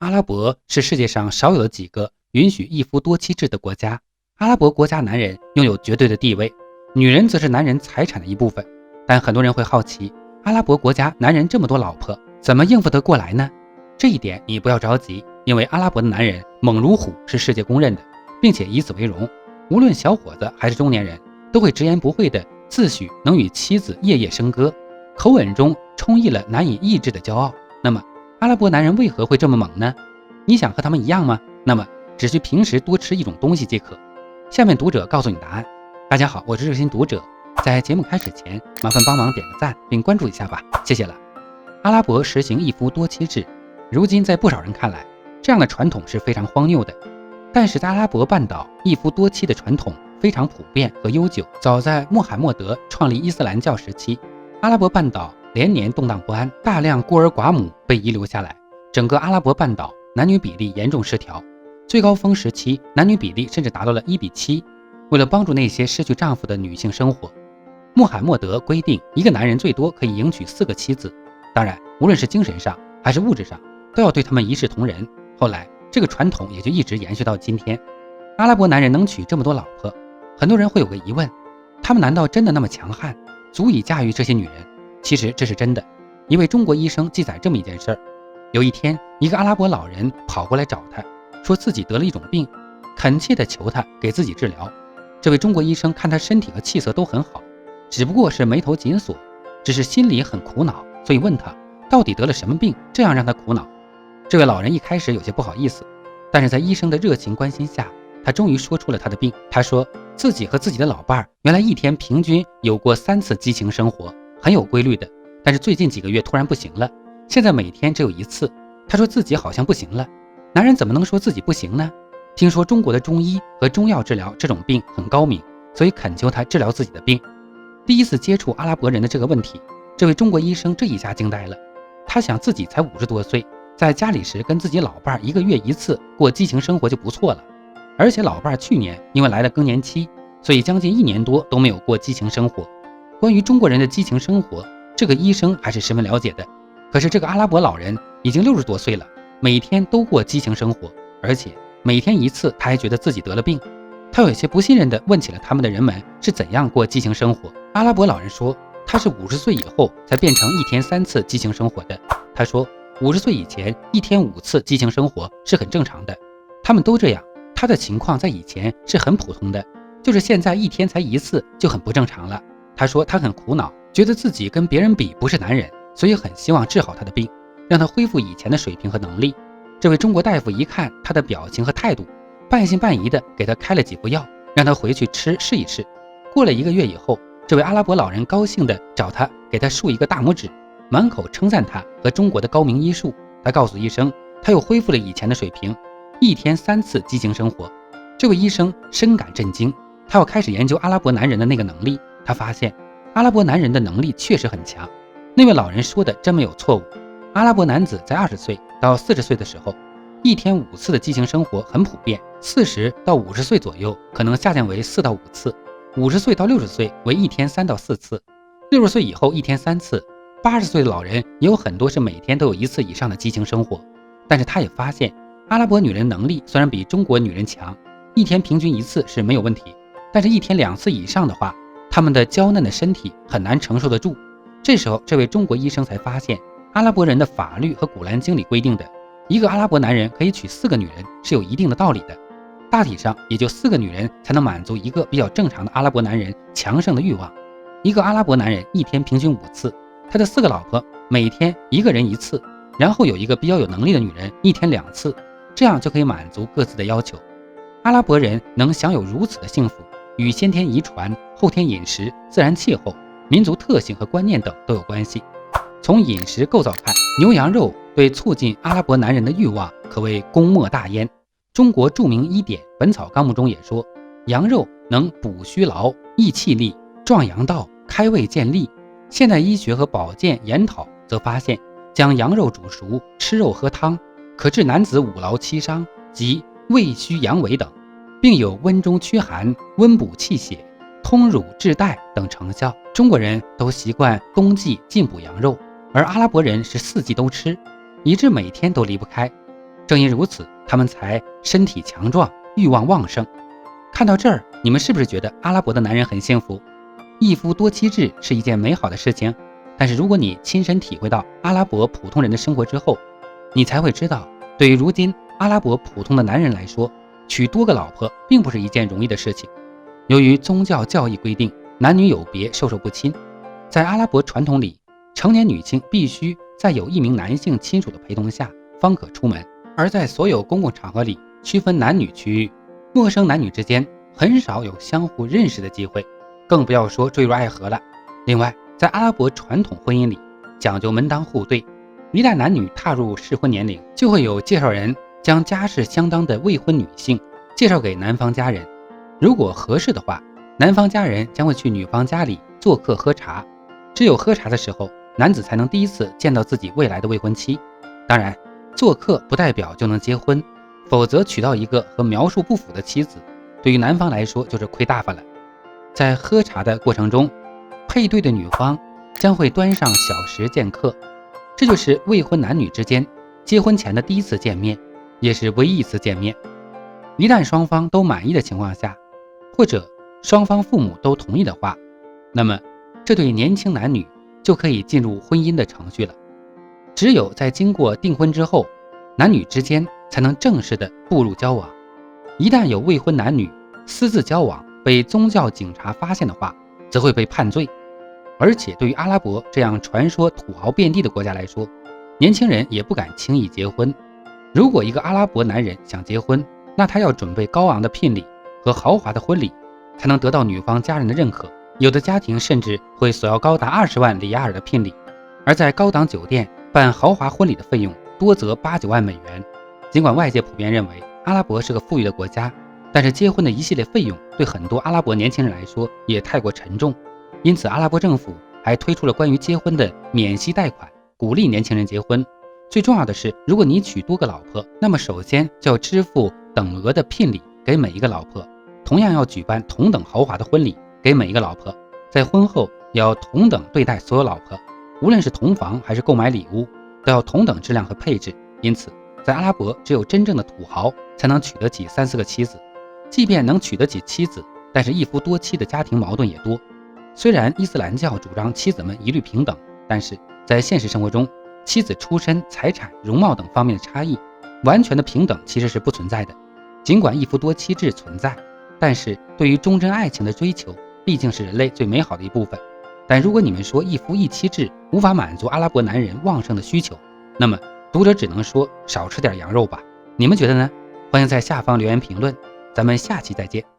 阿拉伯是世界上少有的几个允许一夫多妻制的国家。阿拉伯国家男人拥有绝对的地位，女人则是男人财产的一部分。但很多人会好奇，阿拉伯国家男人这么多老婆，怎么应付得过来呢？这一点你不要着急，因为阿拉伯的男人猛如虎是世界公认的，并且以此为荣。无论小伙子还是中年人，都会直言不讳地自诩能与妻子夜夜笙歌，口吻中充溢了难以抑制的骄傲。那么阿拉伯男人为何会这么猛呢？你想和他们一样吗？那么只需平时多吃一种东西即可。下面读者告诉你答案。大家好，我是热心读者，在节目开始前，麻烦帮忙点个赞并关注一下吧，谢谢了。阿拉伯实行一夫多妻制，如今在不少人看来，这样的传统是非常荒谬的。但是在阿拉伯半岛，一夫多妻的传统非常普遍和悠久。早在穆罕默德创立伊斯兰教时期，阿拉伯半岛连年动荡不安，大量孤儿寡母被遗留下来，整个阿拉伯半岛男女比例严重失调，最高峰时期男女比例甚至达到了1比7。为了帮助那些失去丈夫的女性生活，穆罕默德规定一个男人最多可以迎娶4个妻子，当然无论是精神上还是物质上都要对他们一视同仁。后来这个传统也就一直延续到今天。阿拉伯男人能娶这么多老婆，很多人会有个疑问，他们难道真的那么强悍，足以驾驭这些女人？其实这是真的。一位中国医生记载这么一件事儿：有一天，一个阿拉伯老人跑过来找他，说自己得了一种病，恳切地求他给自己治疗。这位中国医生看他身体和气色都很好，只不过是眉头紧锁，只是心里很苦恼，所以问他到底得了什么病，这样让他苦恼。这位老人一开始有些不好意思，但是在医生的热情关心下，他终于说出了他的病。他说自己和自己的老伴儿原来一天平均有过3次激情生活，很有规律的，但是最近几个月突然不行了，现在每天只有1次。他说自己好像不行了。男人怎么能说自己不行呢？听说中国的中医和中药治疗这种病很高明，所以恳求他治疗自己的病。第一次接触阿拉伯人的这个问题，这位中国医生这一下惊呆了。他想自己才50多岁，在家里时跟自己老伴1个月1次过激情生活就不错了，而且老伴去年因为来了更年期，所以将近1年多都没有过激情生活。关于中国人的激情生活，这个医生还是十分了解的。可是这个阿拉伯老人已经60多岁了，每天都过激情生活，而且每天1次，他还觉得自己得了病。他有些不信任地问起了他们的人们是怎样过激情生活。阿拉伯老人说他是50岁以后才变成1天3次激情生活的。他说50岁以前1天5次激情生活是很正常的，他们都这样。他的情况在以前是很普通的，就是现在1天才1次就很不正常了。他说他很苦恼，觉得自己跟别人比不是男人，所以很希望治好他的病，让他恢复以前的水平和能力。这位中国大夫一看他的表情和态度，半信半疑的给他开了几副药，让他回去吃试一试。过了1个月以后，这位阿拉伯老人高兴的找他给他竖一个大拇指，满口称赞他和中国的高明医术。他告诉医生他又恢复了以前的水平，1天3次激情生活。这位医生深感震惊，他要开始研究阿拉伯男人的那个能力。他发现阿拉伯男人的能力确实很强，那位老人说的真没有错误。阿拉伯男子在20岁到40岁的时候，1天5次的激情生活很普遍，40到50岁左右可能下降为4到5次，50岁到60岁为1天3到4次，60岁以后1天3次，80岁的老人也有很多是每天都有1次以上的激情生活。但是他也发现阿拉伯女人能力虽然比中国女人强，1天平均1次是没有问题，但是1天2次以上的话，他们的娇嫩的身体很难承受得住。这时候这位中国医生才发现，阿拉伯人的法律和古兰经里规定的一个阿拉伯男人可以娶4个女人是有一定的道理的，大体上也就4个女人才能满足一个比较正常的阿拉伯男人强盛的欲望。一个阿拉伯男人1天平均5次，他的4个老婆每天1个人1次，然后有一个比较有能力的女人1天2次，这样就可以满足各自的要求。阿拉伯人能享有如此的幸福，与先天遗传、后天饮食、自然气候、民族特性和观念等都有关系。从饮食构造看，牛羊肉对促进阿拉伯男人的欲望可谓功莫大焉。中国著名医典《本草纲目》中也说，羊肉能补虚劳、益气力、壮阳道、开胃健力。现代医学和保健研讨则发现，将羊肉煮熟，吃肉喝汤，可治男子5劳7伤及胃虚阳痿等，并有温中驱寒、温补气血、通乳治带等成效。中国人都习惯冬季进补羊肉，而阿拉伯人是4季都吃，以致每天都离不开。正因如此，他们才身体强壮，欲望旺盛。看到这儿，你们是不是觉得阿拉伯的男人很幸福？一夫多妻制是一件美好的事情，但是如果你亲身体会到阿拉伯普通人的生活之后，你才会知道，对于如今阿拉伯普通的男人来说，娶多个老婆并不是一件容易的事情。由于宗教教义规定男女有别，授受不亲，在阿拉伯传统里，成年女性必须在有一名男性亲属的陪同下方可出门，而在所有公共场合里区分男女区域，陌生男女之间很少有相互认识的机会，更不要说坠入爱河了。另外，在阿拉伯传统婚姻里讲究门当户对，一旦男女踏入适婚年龄，就会有介绍人将家世相当的未婚女性介绍给男方家人，如果合适的话，男方家人将会去女方家里做客喝茶，只有喝茶的时候，男子才能第一次见到自己未来的未婚妻。当然，做客不代表就能结婚，否则娶到一个和描述不符的妻子，对于男方来说就是亏大发了。在喝茶的过程中，配对的女方将会端上小食见客，这就是未婚男女之间结婚前的第一次见面，也是唯一一次见面。一旦双方都满意的情况下，或者双方父母都同意的话，那么这对年轻男女就可以进入婚姻的程序了。只有在经过订婚之后，男女之间才能正式的步入交往。一旦有未婚男女私自交往被宗教警察发现的话，则会被判罪。而且对于阿拉伯这样传说土豪遍地的国家来说，年轻人也不敢轻易结婚。如果一个阿拉伯男人想结婚，那他要准备高昂的聘礼和豪华的婚礼，才能得到女方家人的认可。有的家庭甚至会索要高达20万里亚尔的聘礼，而在高档酒店办豪华婚礼的费用多则8、9万美元。尽管外界普遍认为阿拉伯是个富裕的国家，但是结婚的一系列费用对很多阿拉伯年轻人来说也太过沉重，因此阿拉伯政府还推出了关于结婚的免息贷款，鼓励年轻人结婚。最重要的是，如果你娶多个老婆，那么首先就要支付等额的聘礼给每一个老婆，同样要举办同等豪华的婚礼给每一个老婆，在婚后也要同等对待所有老婆，无论是同房还是购买礼物，都要同等质量和配置。因此在阿拉伯，只有真正的土豪才能娶得起3、4个妻子。即便能娶得起妻子，但是一夫多妻的家庭矛盾也多。虽然伊斯兰教主张妻子们一律平等，但是在现实生活中，妻子出身、财产、容貌等方面的差异，完全的平等其实是不存在的。尽管一夫多妻制存在，但是对于忠贞爱情的追求毕竟是人类最美好的一部分。但如果你们说一夫一妻制无法满足阿拉伯男人旺盛的需求，那么读者只能说少吃点羊肉吧。你们觉得呢？欢迎在下方留言评论，咱们下期再见。